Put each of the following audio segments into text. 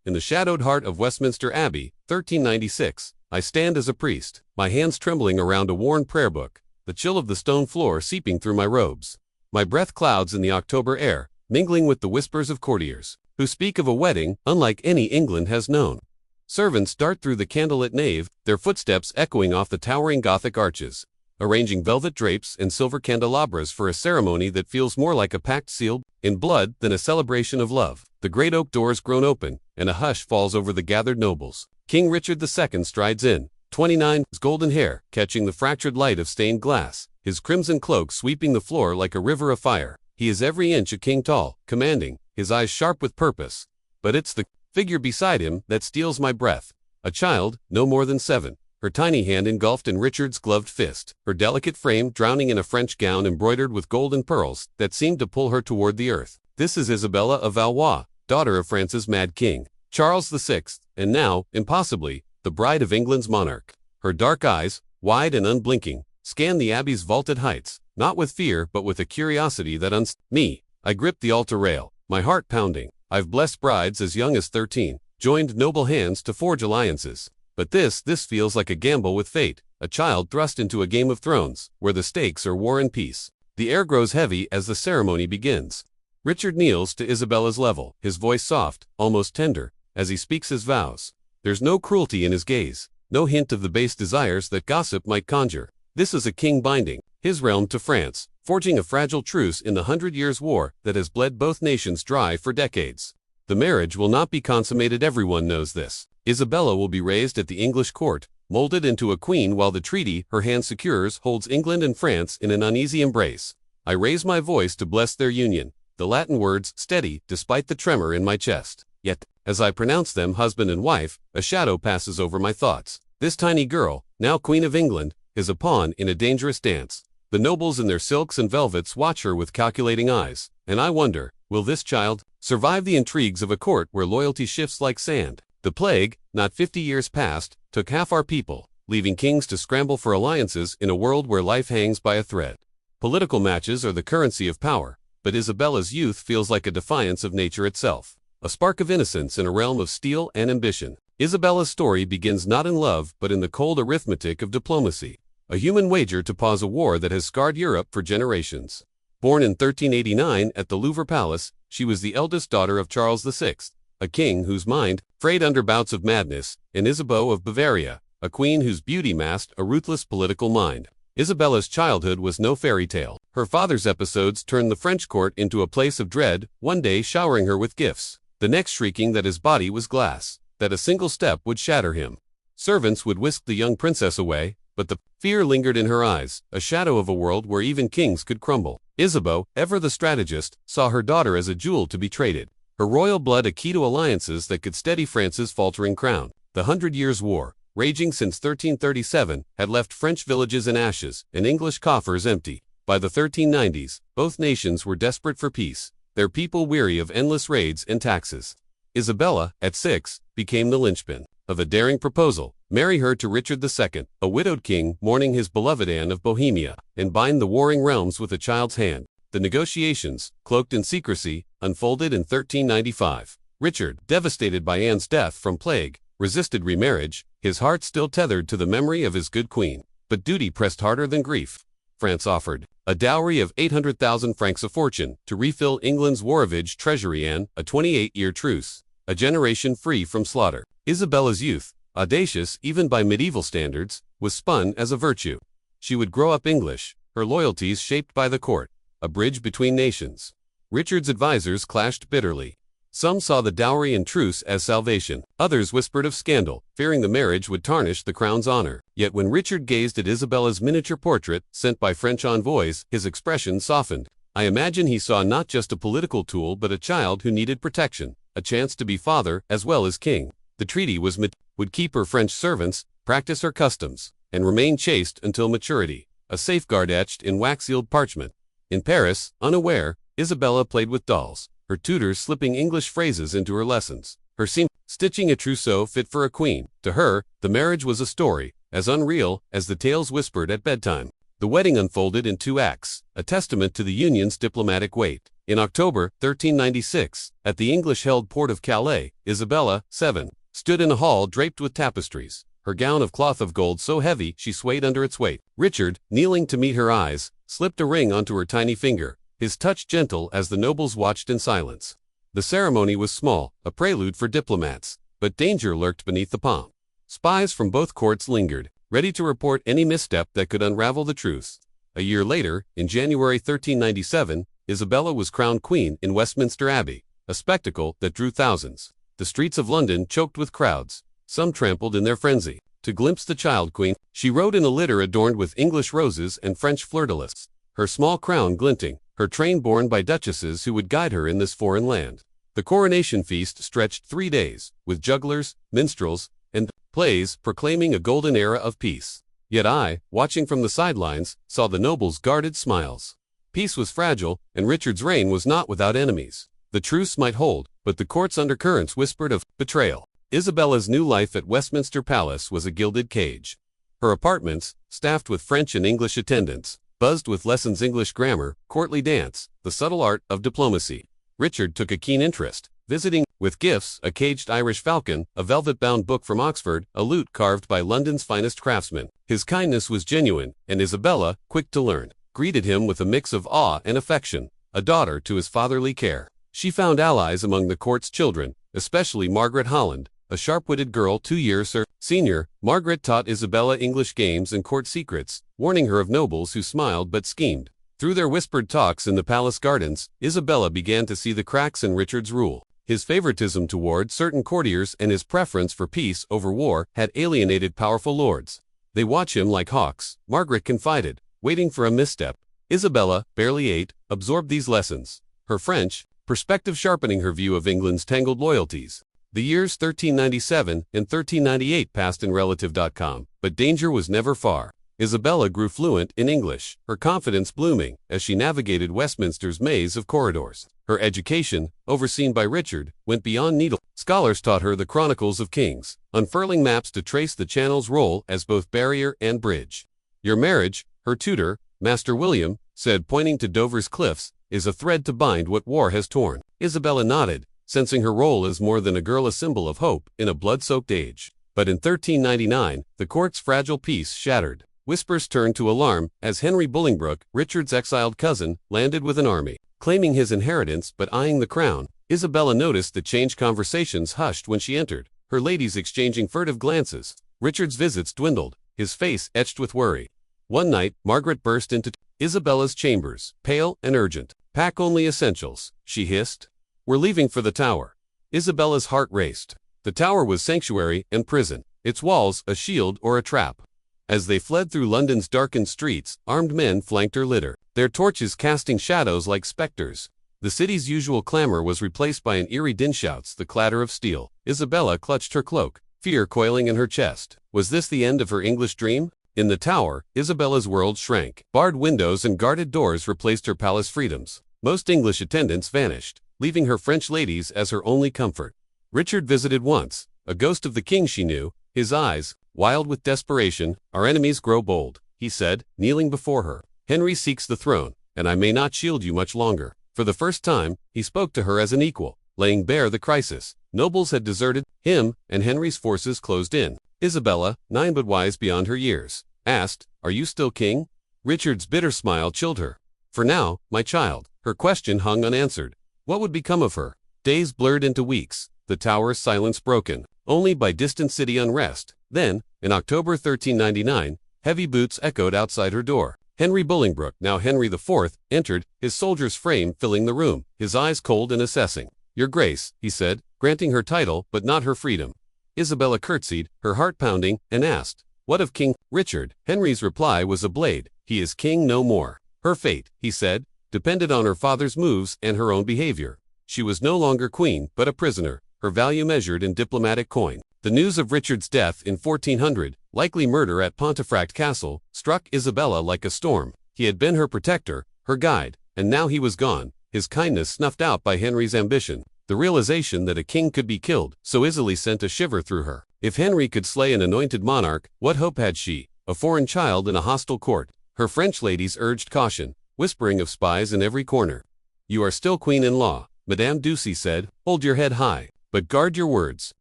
in the shadowed heart of Westminster Abbey, 1396, I stand as a priest, my hands trembling around a worn prayer book, the chill of the stone floor seeping through my robes. My breath clouds in the October air, mingling with the whispers of courtiers, who speak of a wedding unlike any England has known. Servants dart through the candlelit nave, their footsteps echoing off the towering Gothic arches, arranging velvet drapes and silver candelabras for a ceremony that feels more like a pact sealed in blood than a celebration of love. The great oak doors groan open, and a hush falls over the gathered nobles. King Richard II strides in, 29, his golden hair catching the fractured light of stained glass, his crimson cloak sweeping the floor like a river of fire. He is every inch a king tall, commanding, his eyes sharp with purpose. But it's the figure beside him that steals my breath. A child, no more than 7, her tiny hand engulfed in Richard's gloved fist, her delicate frame drowning in a French gown embroidered with gold and pearls that seemed to pull her toward the earth. This is Isabella of Valois, daughter of France's mad king, Charles VI, and now, impossibly, the bride of England's monarch. Her dark eyes, wide and unblinking, scan the abbey's vaulted heights, not with fear but with a curiosity that me. I grip the altar rail, my heart pounding. I've blessed brides as young as 13, joined noble hands to forge alliances. But this feels like a gamble with fate, a child thrust into a Game of Thrones, where the stakes are war and peace. The air grows heavy as the ceremony begins. Richard kneels to Isabella's level, his voice soft, almost tender, as he speaks his vows. There's no cruelty in his gaze, no hint of the base desires that gossip might conjure. This is a king binding his realm to France, forging a fragile truce in the 100 Years' War that has bled both nations dry for decades. The marriage will not be consummated, everyone knows this. Isabella will be raised at the English court, molded into a queen, while the treaty her hand secures holds England and France in an uneasy embrace. I raise my voice to bless their union, the Latin words steady despite the tremor in my chest. Yet, as I pronounce them husband and wife, a shadow passes over my thoughts. This tiny girl, now Queen of England, is a pawn in a dangerous dance. The nobles in their silks and velvets watch her with calculating eyes, and I wonder, will this child survive the intrigues of a court where loyalty shifts like sand? The plague, not 50 years past, took half our people, leaving kings to scramble for alliances in a world where life hangs by a thread. Political matches are the currency of power, but Isabella's youth feels like a defiance of nature itself, a spark of innocence in a realm of steel and ambition. Isabella's story begins not in love but in the cold arithmetic of diplomacy, a human wager to pause a war that has scarred Europe for generations. Born in 1389 at the Louvre Palace, she was the eldest daughter of Charles VI, a king whose mind frayed under bouts of madness, and Isabeau of Bavaria, a queen whose beauty masked a ruthless political mind. Isabella's childhood was no fairy tale. Her father's episodes turned the French court into a place of dread, one day showering her with gifts, the next shrieking that his body was glass, that a single step would shatter him. Servants would whisk the young princess away, but the fear lingered in her eyes, a shadow of a world where even kings could crumble. Isabeau, ever the strategist, saw her daughter as a jewel to be traded, her royal blood a key to alliances that could steady France's faltering crown. The 100 Years' War, raging since 1337, had left French villages in ashes and English coffers empty. By the 1390s, both nations were desperate for peace, their people weary of endless raids and taxes. Isabella, at 6, became the linchpin of a daring proposal: marry her to Richard II, a widowed king mourning his beloved Anne of Bohemia, and bind the warring realms with a child's hand. The negotiations, cloaked in secrecy, unfolded in 1395. Richard, devastated by Anne's death from plague, resisted remarriage, his heart still tethered to the memory of his good queen. But duty pressed harder than grief. France offered a dowry of 800,000 francs, a fortune, to refill England's war-ravaged treasury, and a 28-year truce, a generation free from slaughter. Isabella's youth, audacious even by medieval standards, was spun as a virtue. She would grow up English, her loyalties shaped by the court, a bridge between nations. Richard's advisors clashed bitterly. Some saw the dowry and truce as salvation. Others whispered of scandal, fearing the marriage would tarnish the crown's honor. Yet when Richard gazed at Isabella's miniature portrait, sent by French envoys, his expression softened. I imagine he saw not just a political tool but a child who needed protection, a chance to be father as well as king. The treaty would keep her French servants, practice her customs, and remain chaste until maturity, a safeguard etched in wax-sealed parchment. In Paris, unaware, Isabella played with dolls, her tutors slipping English phrases into her lessons, her seam stitching a trousseau fit for a queen. To her, the marriage was a story, as unreal as the tales whispered at bedtime. The wedding unfolded in 2 acts, a testament to the union's diplomatic weight. In October 1396, at the English-held port of Calais, Isabella, 7, stood in a hall draped with tapestries, her gown of cloth of gold so heavy she swayed under its weight. Richard, kneeling to meet her eyes, slipped a ring onto her tiny finger, his touch gentle as the nobles watched in silence. The ceremony was small, a prelude for diplomats, but danger lurked beneath the pomp. Spies from both courts lingered, ready to report any misstep that could unravel the truce. A year later, in January 1397, Isabella was crowned queen in Westminster Abbey, a spectacle that drew thousands. The streets of London choked with crowds, some trampled in their frenzy. To glimpse the child queen, she rode in a litter adorned with English roses and French fleur-de-lis, her small crown glinting, her train borne by duchesses who would guide her in this foreign land. The coronation feast stretched 3 days, with jugglers, minstrels, and plays proclaiming a golden era of peace. Yet I, watching from the sidelines, saw the nobles' guarded smiles. Peace was fragile, and Richard's reign was not without enemies. The truce might hold, but the court's undercurrents whispered of betrayal. Isabella's new life at Westminster Palace was a gilded cage. Her apartments, staffed with French and English attendants, buzzed with lessons English grammar, courtly dance, the subtle art of diplomacy. Richard took a keen interest, visiting, with gifts, a caged Irish falcon, a velvet-bound book from Oxford, a lute carved by London's finest craftsmen. His kindness was genuine, and Isabella, quick to learn, greeted him with a mix of awe and affection, a daughter to his fatherly care. She found allies among the court's children, especially Margaret Holland, a sharp-witted girl 2 years her senior. Margaret taught Isabella English games and court secrets, warning her of nobles who smiled but schemed. Through their whispered talks in the palace gardens, Isabella began to see the cracks in Richard's rule. His favoritism toward certain courtiers and his preference for peace over war had alienated powerful lords. They watch him like hawks, Margaret confided, waiting for a misstep. Isabella, barely 8, absorbed these lessons, her French perspective sharpening her view of England's tangled loyalties. The years 1397 and 1398 passed in relative.com, but danger was never far. Isabella grew fluent in English, her confidence blooming as she navigated Westminster's maze of corridors. Her education, overseen by Richard, went beyond needle. Scholars taught her the chronicles of kings, unfurling maps to trace the Channel's role as both barrier and bridge. Your marriage, her tutor, Master William, said, pointing to Dover's cliffs, is a thread to bind what war has torn. Isabella nodded, sensing her role as more than a girl, a symbol of hope in a blood-soaked age. But in 1399, the court's fragile peace shattered. Whispers turned to alarm as Henry Bolingbroke, Richard's exiled cousin, landed with an army, claiming his inheritance but eyeing the crown. Isabella noticed the change. Conversations hushed when she entered, her ladies exchanging furtive glances. Richard's visits dwindled, his face etched with worry. One night, Margaret burst into Isabella's chambers, pale and urgent. "Pack only essentials," she hissed. "We're leaving for the Tower." Isabella's heart raced. The Tower was sanctuary and prison, its walls a shield or a trap. As they fled through London's darkened streets, armed men flanked her litter, their torches casting shadows like specters. The city's usual clamor was replaced by an eerie din, shouts, the clatter of steel. Isabella clutched her cloak, fear coiling in her chest. Was this the end of her English dream? In the Tower, Isabella's world shrank. Barred windows and guarded doors replaced her palace freedoms. Most English attendants vanished, leaving her French ladies as her only comfort. Richard visited once, a ghost of the king she knew, his eyes, wild with desperation. "Our enemies grow bold," he said, kneeling before her. "Henry seeks the throne, and I may not shield you much longer." For the first time, he spoke to her as an equal, laying bare the crisis. Nobles had deserted him, and Henry's forces closed in. Isabella, 9 but wise beyond her years, asked, "Are you still king?" Richard's bitter smile chilled her. "For now, my child." Her question hung unanswered. What would become of her? Days blurred into weeks, the Tower's silence broken only by distant city unrest. Then, in October 1399, heavy boots echoed outside her door. Henry Bolingbroke, now Henry IV, entered, his soldier's frame filling the room, his eyes cold and assessing. "Your Grace," he said, granting her title but not her freedom. Isabella curtsied, her heart pounding, and asked, "What of King Richard?" Henry's reply was a blade. "He is king no more." Her fate, he said, depended on her father's moves and her own behavior. She was no longer queen, but a prisoner, her value measured in diplomatic coin. The news of Richard's death in 1400, likely murder at Pontefract Castle, struck Isabella like a storm. He had been her protector, her guide, and now he was gone, his kindness snuffed out by Henry's ambition. The realization that a king could be killed so easily sent a shiver through her. If Henry could slay an anointed monarch, what hope had she, a foreign child in a hostile court? Her French ladies urged caution, whispering of spies in every corner. You are still queen-in-law, Madame Ducy said. Hold your head high, but guard your words.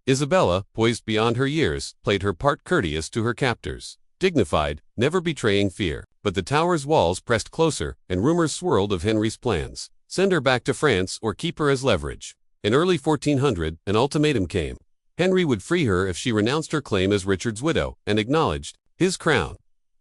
Isabella, poised beyond her years, played her part courteous to her captors, dignified, never betraying fear. But the tower's walls pressed closer, and rumors swirled of Henry's plans. Send her back to France or keep her as leverage. In early 1400, an ultimatum came. Henry would free her if she renounced her claim as Richard's widow and acknowledged his crown.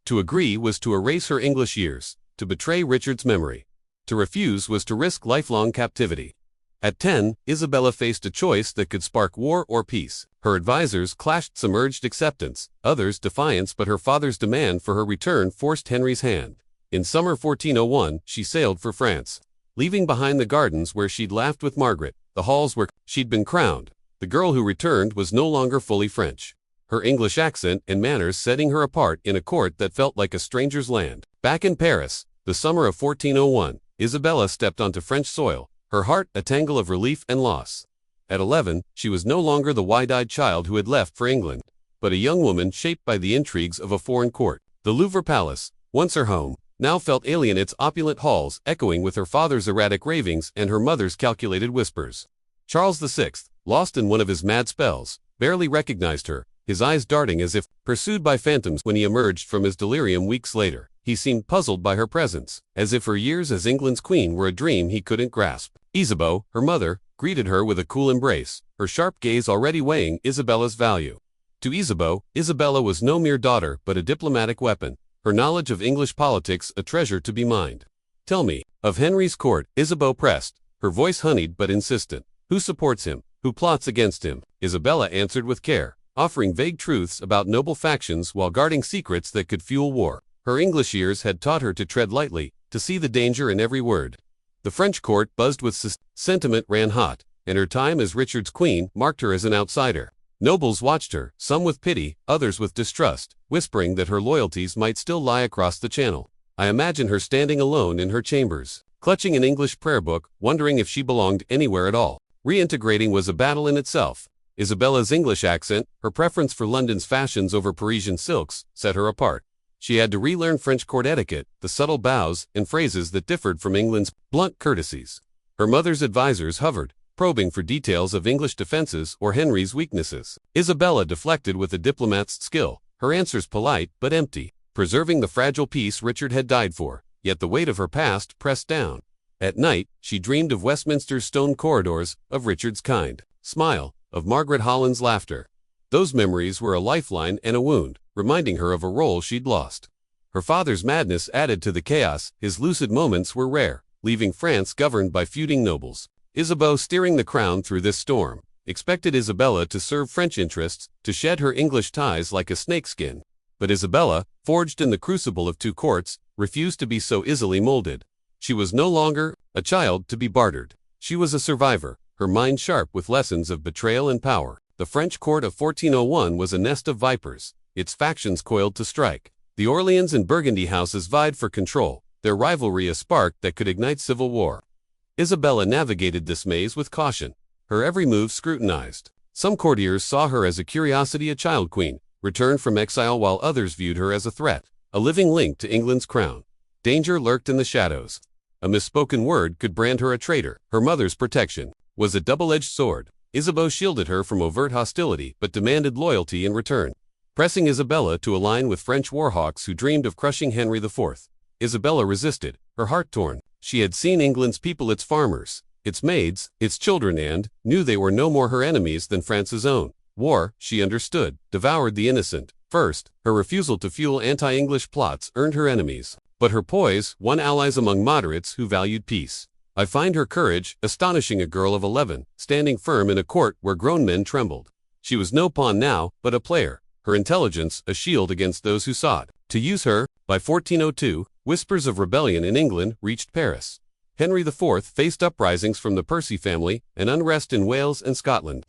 To agree was to erase her English years, to betray Richard's memory. To refuse was to risk lifelong captivity. At 10, Isabella faced a choice that could spark war or peace. Her advisors clashed, some urged acceptance, others defiance, but her father's demand for her return forced Henry's hand. In summer 1401, she sailed for France, leaving behind the gardens where she'd laughed with Margaret, the halls where she'd been crowned. The girl who returned was no longer fully French, her English accent and manners setting her apart in a court that felt like a stranger's land. Back in Paris, the summer of 1401, Isabella stepped onto French soil, her heart a tangle of relief and loss. At 11, she was no longer the wide-eyed child who had left for England, but a young woman shaped by the intrigues of a foreign court. The Louvre Palace, once her home, now felt alien, its opulent halls echoing with her father's erratic ravings and her mother's calculated whispers. Charles VI, lost in one of his mad spells, barely recognized her, his eyes darting as if pursued by phantoms. When he emerged from his delirium weeks later, he seemed puzzled by her presence, as if her years as England's queen were a dream he couldn't grasp. Isabeau, her mother, greeted her with a cool embrace, her sharp gaze already weighing Isabella's value. To Isabeau, Isabella was no mere daughter but a diplomatic weapon, her knowledge of English politics a treasure to be mined. Tell me, of Henry's court, Isabeau pressed, her voice honeyed but insistent. Who supports him? Who plots against him? Isabella answered with care, offering vague truths about noble factions while guarding secrets that could fuel war. Her English years had taught her to tread lightly, to see the danger in every word. The French court buzzed with sentiment, ran hot, and her time as Richard's queen marked her as an outsider. Nobles watched her, some with pity, others with distrust, whispering that her loyalties might still lie across the channel. I imagine her standing alone in her chambers, clutching an English prayer book, wondering if she belonged anywhere at all. Reintegrating was a battle in itself. Isabella's English accent, her preference for London's fashions over Parisian silks, set her apart. She had to relearn French court etiquette, the subtle bows and phrases that differed from England's blunt courtesies. Her mother's advisors hovered, probing for details of English defenses or Henry's weaknesses. Isabella deflected with a diplomat's skill, her answers polite but empty, preserving the fragile peace Richard had died for, yet the weight of her past pressed down. At night, she dreamed of Westminster's stone corridors, of Richard's kind smile, of Margaret Holland's laughter. Those memories were a lifeline and a wound, reminding her of a role she'd lost. Her father's madness added to the chaos. His lucid moments were rare, leaving France governed by feuding nobles. Isabeau, steering the crown through this storm, expected Isabella to serve French interests, to shed her English ties like a snakeskin. But Isabella, forged in the crucible of two courts, refused to be so easily molded. She was no longer a child to be bartered. She was a survivor, her mind sharp with lessons of betrayal and power. The French court of 1401 was a nest of vipers, its factions coiled to strike. The Orleans and Burgundy houses vied for control, their rivalry a spark that could ignite civil war. Isabella navigated this maze with caution, her every move scrutinized. Some courtiers saw her as a curiosity, a child queen, returned from exile, while others viewed her as a threat, a living link to England's crown. Danger lurked in the shadows. A misspoken word could brand her a traitor. Her mother's protection was a double-edged sword. Isabeau shielded her from overt hostility but demanded loyalty in return, pressing Isabella to align with French warhawks who dreamed of crushing Henry IV. Isabella resisted, her heart torn. She had seen England's people, its farmers, its maids, its children, and knew they were no more her enemies than France's own. War, she understood, devoured the innocent. First, her refusal to fuel anti-English plots earned her enemies, but her poise won allies among moderates who valued peace. I find her courage astonishing, a girl of 11, standing firm in a court where grown men trembled. She was no pawn now, but a player, her intelligence a shield against those who sought to use her. By 1402, whispers of rebellion in England reached Paris. Henry IV faced uprisings from the Percy family and unrest in Wales and Scotland.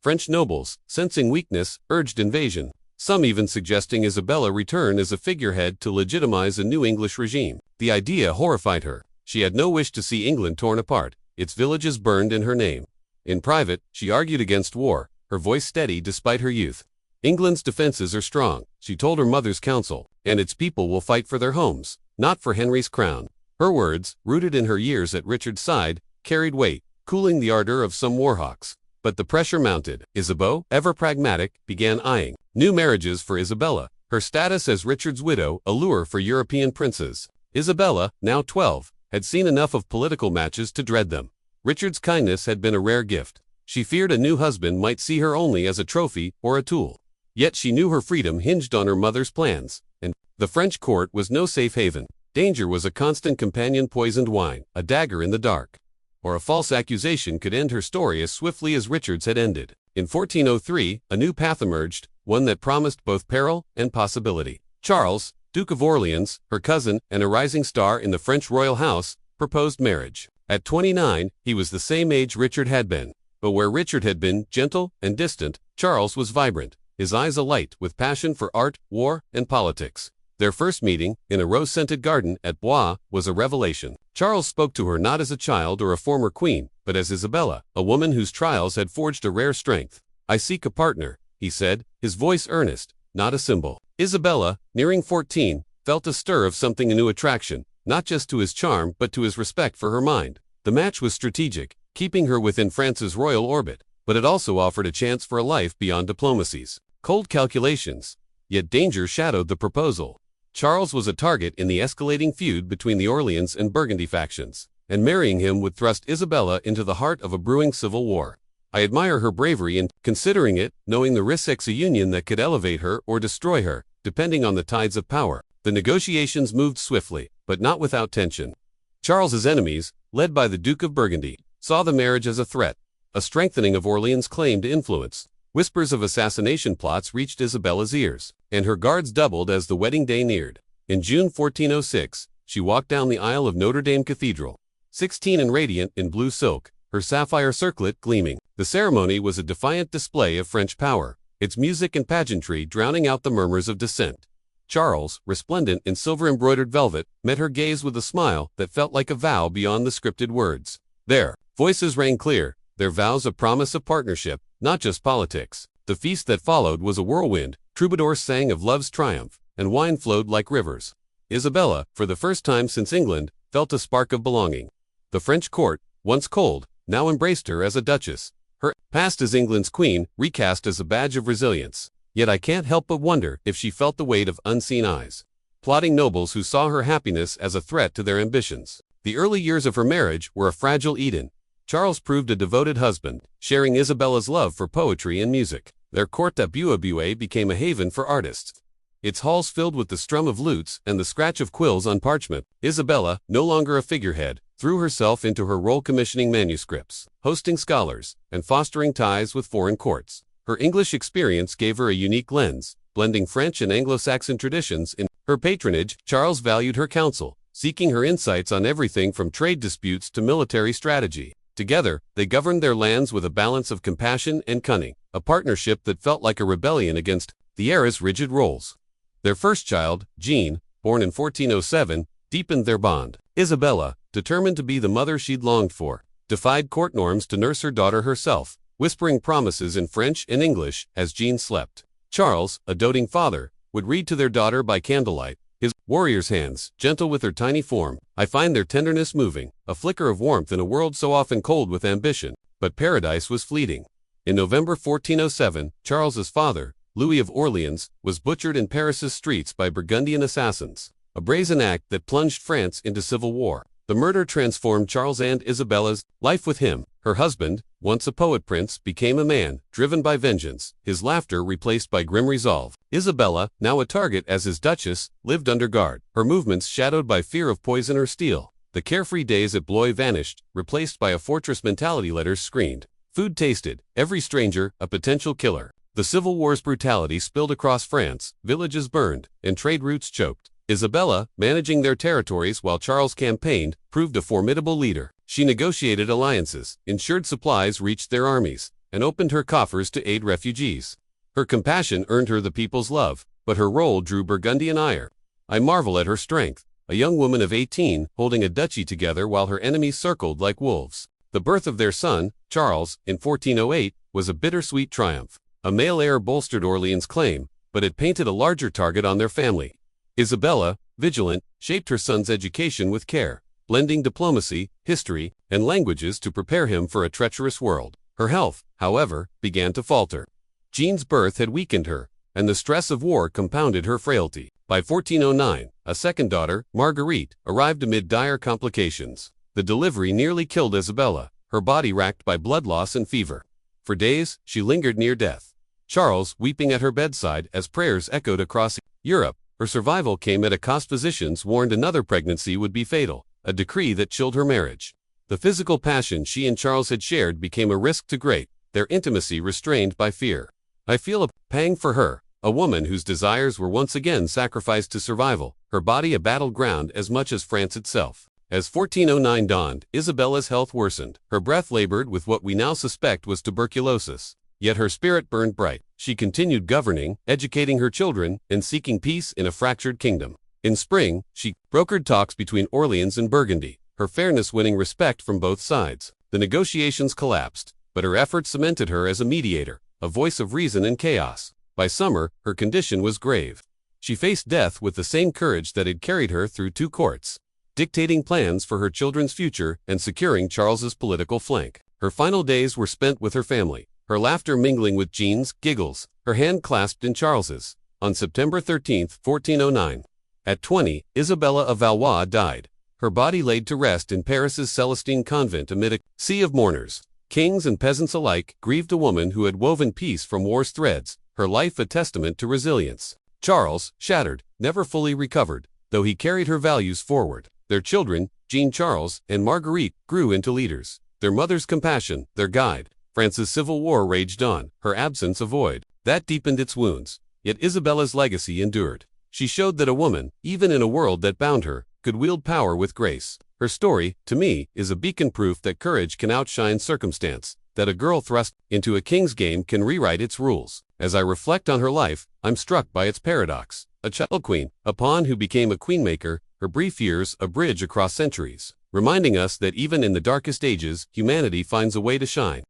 French nobles, sensing weakness, urged invasion, some even suggesting Isabella return as a figurehead to legitimize a new English regime. The idea horrified her. She had no wish to see England torn apart, its villages burned in her name. In private, she argued against war, her voice steady despite her youth. England's defenses are strong, she told her mother's council, and its people will fight for their homes, not for Henry's crown. Her words, rooted in her years at Richard's side, carried weight, cooling the ardor of some warhawks. But the pressure mounted. Isabeau, ever pragmatic, began eyeing new marriages for Isabella, her status as Richard's widow a lure for European princes. Isabella, now 12, had seen enough of political matches to dread them. Richard's kindness had been a rare gift. She feared a new husband might see her only as a trophy or a tool. Yet she knew her freedom hinged on her mother's plans, and the French court was no safe haven. Danger was a constant companion, poisoned wine, a dagger in the dark, or a false accusation could end her story as swiftly as Richard's had ended. In 1403, a new path emerged, one that promised both peril and possibility. Charles, Duke of Orleans, her cousin and a rising star in the French royal house, proposed marriage. At 29, he was the same age Richard had been. But where Richard had been gentle and distant, Charles was vibrant, his eyes alight with passion for art, war, and politics. Their first meeting, in a rose-scented garden at Blois, was a revelation. Charles spoke to her not as a child or a former queen, but as Isabella, a woman whose trials had forged a rare strength. "I seek a partner," he said, his voice earnest, not a symbol. Isabella, nearing 14, felt a stir of something, a new attraction, not just to his charm but to his respect for her mind. The match was strategic, keeping her within France's royal orbit, but it also offered a chance for a life beyond diplomacy's cold calculations. Yet danger shadowed the proposal. Charles was a target in the escalating feud between the Orleans and Burgundy factions, and marrying him would thrust Isabella into the heart of a brewing civil war. I admire her bravery in considering it, knowing the risks a union that could elevate her or destroy her, depending on the tides of power. The negotiations moved swiftly, but not without tension. Charles's enemies, led by the Duke of Burgundy, saw the marriage as a threat, a strengthening of Orleans' claim to influence. Whispers of assassination plots reached Isabella's ears, and her guards doubled as the wedding day neared. In June 1406, she walked down the aisle of Notre Dame Cathedral, 16 and radiant in blue silk, her sapphire circlet gleaming. The ceremony was a defiant display of French power, its music and pageantry drowning out the murmurs of dissent. Charles, resplendent in silver-embroidered velvet, met her gaze with a smile that felt like a vow beyond the scripted words. Their voices rang clear, their vows a promise of partnership, not just politics. The feast that followed was a whirlwind. Troubadours sang of love's triumph, and wine flowed like rivers. Isabella, for the first time since England, felt a spark of belonging. The French court, once cold, now embraced her as a duchess. Her past as England's queen, recast as a badge of resilience. Yet I can't help but wonder if she felt the weight of unseen eyes, plotting nobles who saw her happiness as a threat to their ambitions. The early years of her marriage were a fragile Eden. Charles proved a devoted husband, sharing Isabella's love for poetry and music. Their court at Buis became a haven for artists, its halls filled with the strum of lutes and the scratch of quills on parchment. Isabella, no longer a figurehead, threw herself into her role, commissioning manuscripts, hosting scholars, and fostering ties with foreign courts. Her English experience gave her a unique lens, blending French and Anglo-Saxon traditions. In her patronage, Charles valued her counsel, seeking her insights on everything from trade disputes to military strategy. Together, they governed their lands with a balance of compassion and cunning, a partnership that felt like a rebellion against the era's rigid roles. Their first child, Jean, born in 1407, deepened their bond. Isabella, determined to be the mother she'd longed for, defied court norms to nurse her daughter herself, whispering promises in French and English as Jean slept. Charles, a doting father, would read to their daughter by candlelight, his warrior's hands gentle with her tiny form. I find their tenderness moving, a flicker of warmth in a world so often cold with ambition. But paradise was fleeting. In November 1407, Charles's father, Louis of Orleans, was butchered in Paris's streets by Burgundian assassins, a brazen act that plunged France into civil war. The murder transformed Charles and Isabella's life with him. Her husband, once a poet prince, became a man, driven by vengeance, his laughter replaced by grim resolve. Isabella, now a target as his duchess, lived under guard, her movements shadowed by fear of poison or steel. The carefree days at Blois vanished, replaced by a fortress mentality. Letters screened, food tasted, every stranger a potential killer. The Civil War's brutality spilled across France, villages burned, and trade routes choked. Isabella, managing their territories while Charles campaigned, proved a formidable leader. She negotiated alliances, ensured supplies reached their armies, and opened her coffers to aid refugees. Her compassion earned her the people's love, but her role drew Burgundian ire. I marvel at her strength, a young woman of 18, holding a duchy together while her enemies circled like wolves. The birth of their son, Charles, in 1408, was a bittersweet triumph. A male heir bolstered Orleans' claim, but it painted a larger target on their family. Isabella, vigilant, shaped her son's education with care, blending diplomacy, history, and languages to prepare him for a treacherous world. Her health, however, began to falter. Jean's birth had weakened her, and the stress of war compounded her frailty. By 1409, a second daughter, Marguerite, arrived amid dire complications. The delivery nearly killed Isabella, her body racked by blood loss and fever. For days, she lingered near death. Charles, weeping at her bedside as prayers echoed across Europe, her survival came at a cost. Physicians warned another pregnancy would be fatal, a decree that chilled her marriage. The physical passion she and Charles had shared became a risk to great, their intimacy restrained by fear. I feel a pang for her, a woman whose desires were once again sacrificed to survival, her body a battleground as much as France itself. As 1409 dawned, Isabella's health worsened. Her breath labored with what we now suspect was tuberculosis. Yet her spirit burned bright. She continued governing, educating her children, and seeking peace in a fractured kingdom. In spring, she brokered talks between Orleans and Burgundy, her fairness winning respect from both sides. The negotiations collapsed, but her efforts cemented her as a mediator, a voice of reason in chaos. By summer, her condition was grave. She faced death with the same courage that had carried her through 2 courts, dictating plans for her children's future and securing Charles's political flank. Her final days were spent with her family, her laughter mingling with Jean's giggles, her hand clasped in Charles's. On September 13, 1409, at 20, Isabella of Valois died. Her body laid to rest in Paris's Celestine convent amid a sea of mourners. Kings and peasants alike grieved a woman who had woven peace from war's threads, her life a testament to resilience. Charles, shattered, never fully recovered, though he carried her values forward. Their children, Jean Charles and Marguerite, grew into leaders. Their mother's compassion, their guide. France's civil war raged on, her absence a void that deepened its wounds. Yet Isabella's legacy endured. She showed that a woman, even in a world that bound her, could wield power with grace. Her story, to me, is a beacon proof that courage can outshine circumstance, that a girl thrust into a king's game can rewrite its rules. As I reflect on her life, I'm struck by its paradox. A child queen, a pawn who became a queenmaker, her brief years a bridge across centuries, reminding us that even in the darkest ages, humanity finds a way to shine.